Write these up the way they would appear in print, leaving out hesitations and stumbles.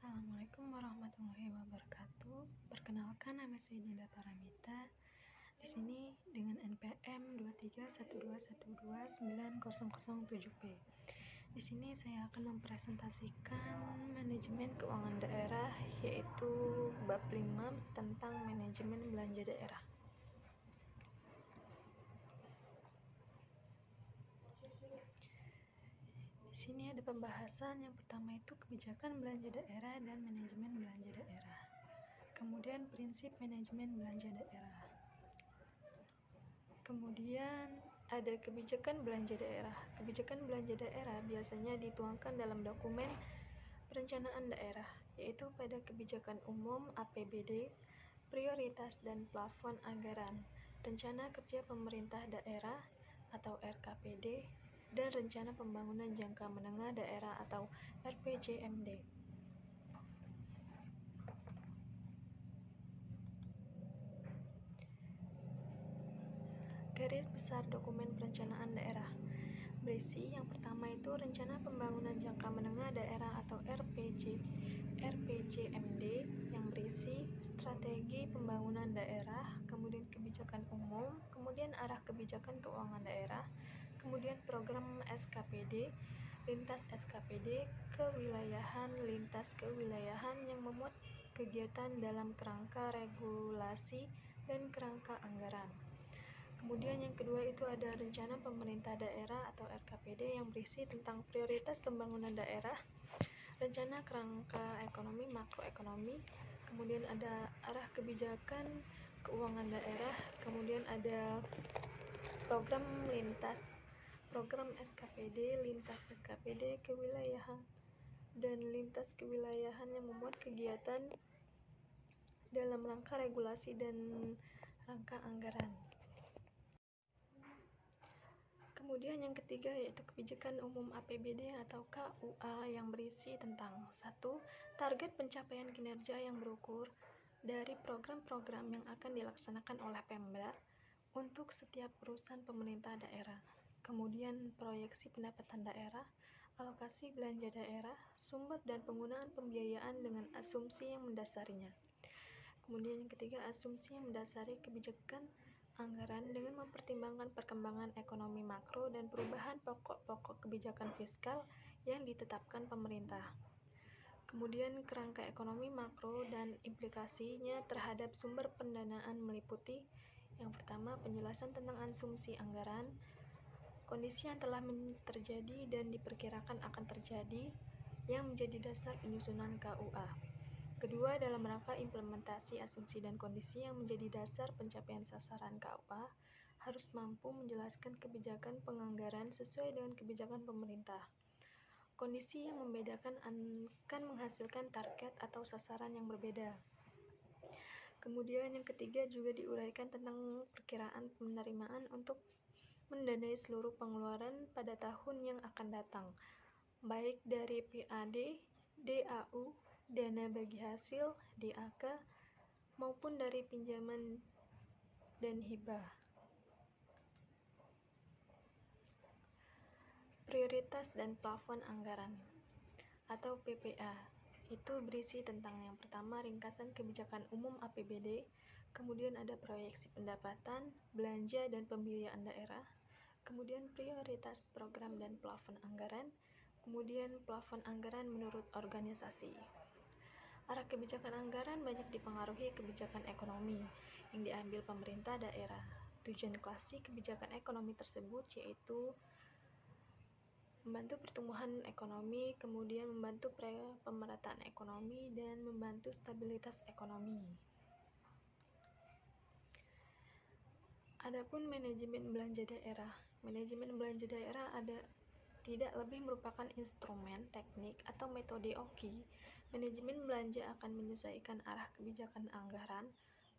Assalamualaikum warahmatullahi wabarakatuh. Perkenalkan, nama saya Dinda Paramita. Di sini dengan NPM 23121290007P. Di sini saya akan mempresentasikan manajemen keuangan daerah, yaitu bab 5 tentang manajemen belanja daerah. Di sini ada pembahasan. Yang pertama itu kebijakan belanja daerah dan manajemen belanja daerah. Kemudian prinsip manajemen belanja daerah. Kemudian ada kebijakan belanja daerah. Kebijakan belanja daerah biasanya dituangkan dalam dokumen perencanaan daerah, yaitu pada kebijakan umum APBD, prioritas dan plafon anggaran, rencana kerja pemerintah daerah atau RKPD, dan rencana pembangunan jangka menengah daerah atau RPJMD. Garis besar dokumen perencanaan daerah berisi yang pertama itu rencana pembangunan jangka menengah daerah atau RPJMD yang berisi strategi pembangunan daerah, kemudian kebijakan umum, kemudian arah kebijakan keuangan daerah, kemudian program SKPD, lintas SKPD, kewilayahan, lintas kewilayahan yang memuat kegiatan dalam kerangka regulasi dan kerangka anggaran. Kemudian yang kedua itu ada rencana pemerintah daerah atau RKPD yang berisi tentang prioritas pembangunan daerah, rencana kerangka ekonomi makroekonomi, kemudian ada arah kebijakan keuangan daerah, kemudian ada program SKPD, lintas SKPD, kewilayahan, dan lintas kewilayahan yang memuat kegiatan dalam rangka regulasi dan rangka anggaran. Kemudian yang ketiga yaitu kebijakan umum APBD atau KUA yang berisi tentang 1. Target pencapaian kinerja yang berukur dari program-program yang akan dilaksanakan oleh Pemda untuk setiap urusan pemerintah daerah. Kemudian proyeksi pendapatan daerah, alokasi belanja daerah, sumber dan penggunaan pembiayaan dengan asumsi yang mendasarinya. Kemudian yang ketiga, asumsi yang mendasari kebijakan anggaran dengan mempertimbangkan perkembangan ekonomi makro dan perubahan pokok-pokok kebijakan fiskal yang ditetapkan pemerintah. Kemudian kerangka ekonomi makro dan implikasinya terhadap sumber pendanaan meliputi yang pertama, penjelasan tentang asumsi anggaran, kondisi yang telah terjadi dan diperkirakan akan terjadi yang menjadi dasar penyusunan KUA. Kedua, dalam rangka implementasi asumsi dan kondisi yang menjadi dasar pencapaian sasaran KUA, harus mampu menjelaskan kebijakan penganggaran sesuai dengan kebijakan pemerintah. Kondisi yang membedakan akan menghasilkan target atau sasaran yang berbeda. Kemudian yang ketiga juga diuraikan tentang perkiraan penerimaan untuk mendanai seluruh pengeluaran pada tahun yang akan datang, baik dari PAD, DAU, dana bagi hasil, DAK, maupun dari pinjaman dan hibah. Prioritas dan plafon anggaran atau PPA itu berisi tentang yang pertama ringkasan kebijakan umum APBD, kemudian ada proyeksi pendapatan, belanja dan pembiayaan daerah, kemudian prioritas program dan plafon anggaran, kemudian plafon anggaran menurut organisasi. Arah kebijakan anggaran banyak dipengaruhi kebijakan ekonomi yang diambil pemerintah daerah. Tujuan klasik kebijakan ekonomi tersebut yaitu membantu pertumbuhan ekonomi, kemudian membantu pemerataan ekonomi, dan membantu stabilitas ekonomi. Adapun manajemen belanja daerah. Manajemen belanja daerah tidak lebih merupakan instrumen, teknik, atau metode OKI. Manajemen belanja akan menyesuaikan arah kebijakan anggaran,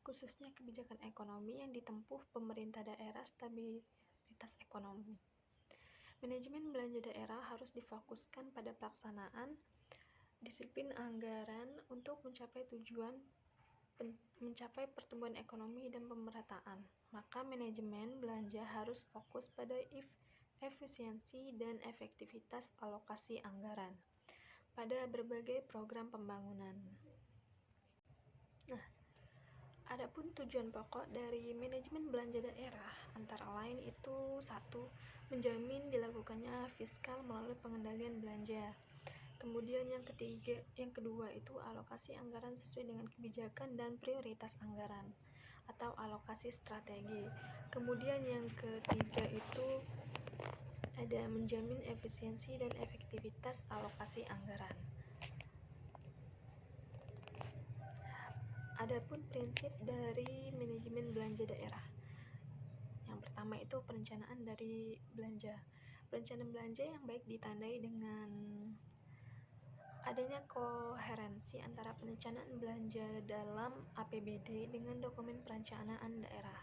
khususnya kebijakan ekonomi yang ditempuh pemerintah daerah stabilitas ekonomi. Manajemen belanja daerah harus difokuskan pada pelaksanaan disiplin anggaran untuk mencapai tujuan mencapai pertumbuhan ekonomi dan pemerataan. Maka manajemen belanja harus fokus pada efisiensi dan efektivitas alokasi anggaran. pada berbagai program pembangunan. Nah, adapun tujuan pokok dari manajemen belanja daerah antara lain itu: 1. Menjamin dilakukannya fiskal melalui pengendalian belanja. Kemudian yang kedua itu alokasi anggaran sesuai dengan kebijakan dan prioritas anggaran atau alokasi strategi. Kemudian yang ketiga itu ada menjamin efisiensi dan efektivitas alokasi anggaran. Adapun prinsip dari manajemen belanja daerah. Yang pertama itu perencanaan dari belanja. Perencanaan belanja yang baik ditandai dengan adanya koherensi antara perencanaan belanja dalam APBD dengan dokumen perencanaan daerah.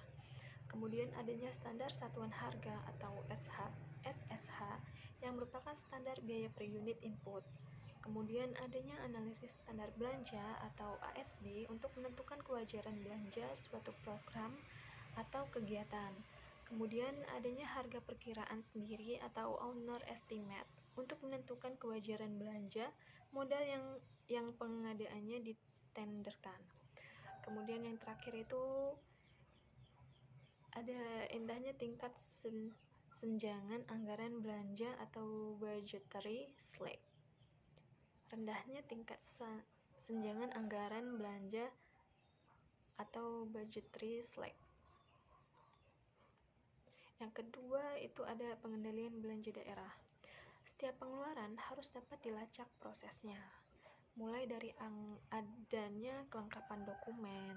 Kemudian adanya standar satuan harga atau SSH yang merupakan standar biaya per unit input. Kemudian adanya analisis standar belanja atau ASB untuk menentukan kewajaran belanja suatu program atau kegiatan. Kemudian adanya harga perkiraan sendiri atau owner estimate untuk menentukan kewajaran belanja modal yang pengadaannya ditenderkan. Kemudian yang terakhir itu ada indahnya tingkat senjangan anggaran belanja atau budgetary slack. Rendahnya tingkat senjangan anggaran belanja atau budgetary slack. Yang kedua itu ada pengendalian belanja daerah. Setiap pengeluaran harus dapat dilacak prosesnya, mulai dari adanya kelengkapan dokumen,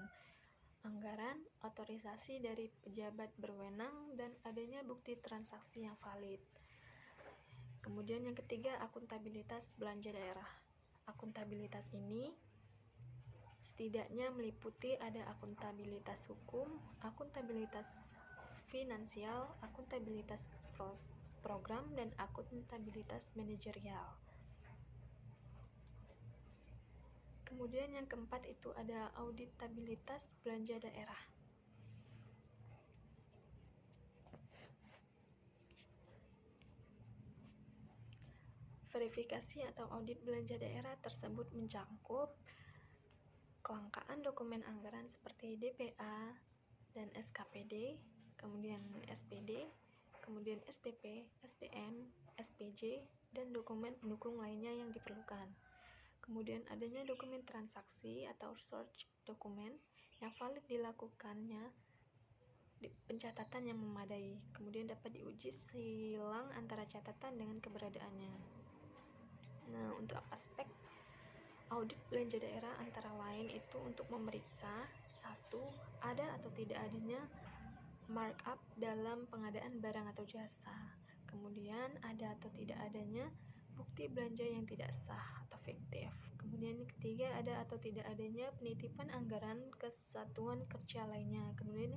anggaran, otorisasi dari pejabat berwenang, dan adanya bukti transaksi yang valid. Kemudian yang ketiga, akuntabilitas belanja daerah. Akuntabilitas ini setidaknya meliputi ada akuntabilitas hukum, akuntabilitas finansial, akuntabilitas program, dan akuntabilitas manajerial. Kemudian yang keempat itu ada auditabilitas belanja daerah. Verifikasi atau audit belanja daerah tersebut mencakup kelangkaan dokumen anggaran seperti DPA dan SKPD, kemudian SPD, kemudian SPP, SDM, SPJ, dan dokumen pendukung lainnya yang diperlukan. Kemudian adanya dokumen transaksi atau search dokumen yang valid dilakukannya pencatatan yang memadai. Kemudian dapat diuji silang antara catatan dengan keberadaannya. Nah, untuk aspek audit belanja daerah antara lain itu untuk memeriksa: 1. Ada atau tidak adanya markup dalam pengadaan barang atau jasa. Kemudian ada atau tidak adanya bukti belanja yang tidak sah atau fiktif. Kemudian yang ketiga, ada atau tidak adanya penitipan anggaran ke satuan kerja lainnya. Kemudian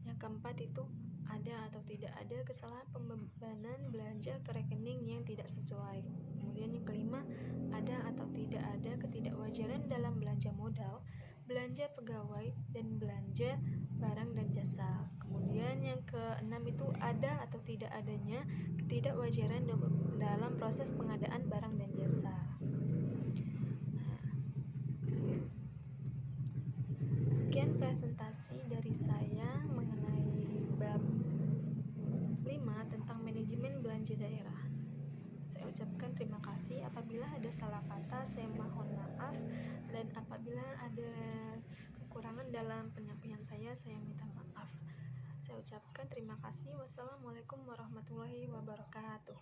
yang keempat itu ada atau tidak ada kesalahan pembebanan belanja ke rekening yang tidak sesuai. Kemudian yang kelima, ada atau tidak ada ketidakwajaran dalam belanja modal, belanja pegawai, dan belanja barang dan jasa. Kemudian yang keenam itu ada atau tidak adanya ketidakwajaran dalam proses pengadaan barang dan jasa. Sekian presentasi dari saya mengenai bab 5 tentang manajemen belanja daerah. Saya ucapkan terima kasih. Apabila ada salah kata, saya mohon maaf, dan apabila ada kekurangan dalam penyampaian saya minta maaf. Saya ucapkan terima kasih. Wassalamualaikum warahmatullahi wabarakatuh.